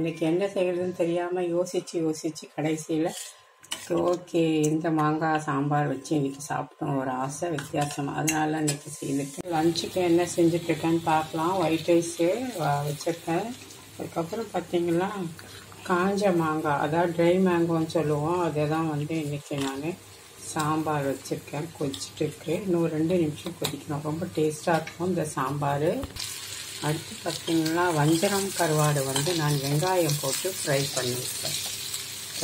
இன்றைக்கி என்ன செய்கிறதுன்னு தெரியாமல் யோசித்து கடைசியில் ஓகே இந்த மாங்காய் சாம்பார் வச்சு இன்றைக்கி சாப்பிட்டோம். ஒரு ஆசை வித்தியாசமாக, அதனால இன்றைக்கி செய்துட்டு லஞ்சுக்கு என்ன செஞ்சுட்ருக்கேன்னு பார்க்கலாம். ஒயிட் ரைஸு வச்சுருக்கேன். அதுக்கப்புறம் பார்த்திங்கன்னா காஞ்ச மாங்காய், அதாவது ட்ரை மேங்கோன்னு சொல்லுவோம், அதை தான் இன்றைக்கி நான் சாம்பார் வச்சுருக்கேன். கொதிச்சுட்டு இன்னும் 2 நிமிஷம் கொதிக்கணும். ரொம்ப டேஸ்ட்டாக இருக்கும் இந்த சாம்பார். அடுத்து பார்த்திங்கன்னா வஞ்சரம் கருவாடு நான் வெங்காயம் போட்டு ஃப்ரை பண்ணியிருக்கேன்.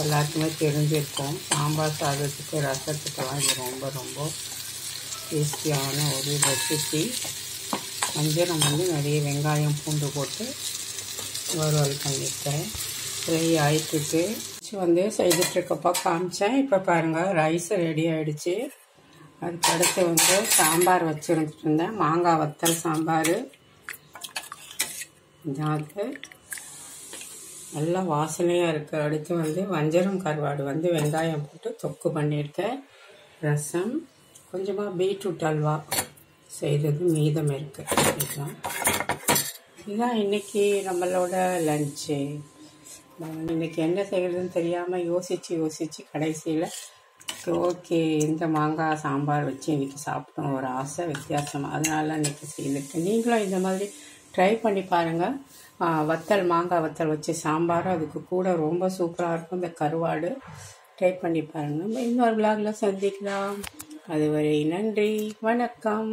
எல்லாருக்குமே தெரிஞ்சிருக்கும். சாம்பார் சாதத்துக்கு ரசத்துக்கெல்லாம் இது ரொம்ப ரொம்ப டேஸ்டியான ஒரு ரெசிபி. வஞ்சரம் நிறைய வெங்காயம் பூண்டு போட்டு வறுவல் பண்ணியிருக்கேன். ஃப்ரை ஆகிட்டுருக்கு. செய்துட்ருக்கப்போ காமிச்சேன். இப்போ பாருங்கள் ரைஸ் ரெடி ஆகிடுச்சு. அதுக்கு அடுத்து சாம்பார் வச்சுருந்துட்டு இருந்தேன். மாங்காய் வத்தல் சாம்பார். இதாவது நல்லா வாசனையாக இருக்குது. அடுத்து வஞ்சரம் கருவாடு வெங்காயம் போட்டு தொக்கு பண்ணியிருக்கேன். ரசம், கொஞ்சமாக பீட்ரூட் அல்வா செய்தது மீதம் இருக்குது. இதுதான் இன்றைக்கி நம்மளோட லஞ்சு. இன்றைக்கி என்ன செய்கிறதுன்னு தெரியாமல் யோசித்து கடைசியில் ஓகே இந்த மாங்காய் சாம்பார் வச்சு இன்றைக்கி சாப்பிட்டோம். ஒரு ஆசை வித்தியாசமாக, அதனால இன்றைக்கி செய்துட்டு நீங்களும் இந்த மாதிரி ட்ரை பண்ணி பாருங்கள். மாங்காய் வத்தல் வச்சு சாம்பார், அதுக்கு கூட ரொம்ப சூப்பராக இருக்கும் இந்த கருவாடு. ட்ரை பண்ணி பாருங்கள். நம்ம இன்னொரு விலாகில் சந்திக்கலாம். அதுவரை நன்றி, வணக்கம்.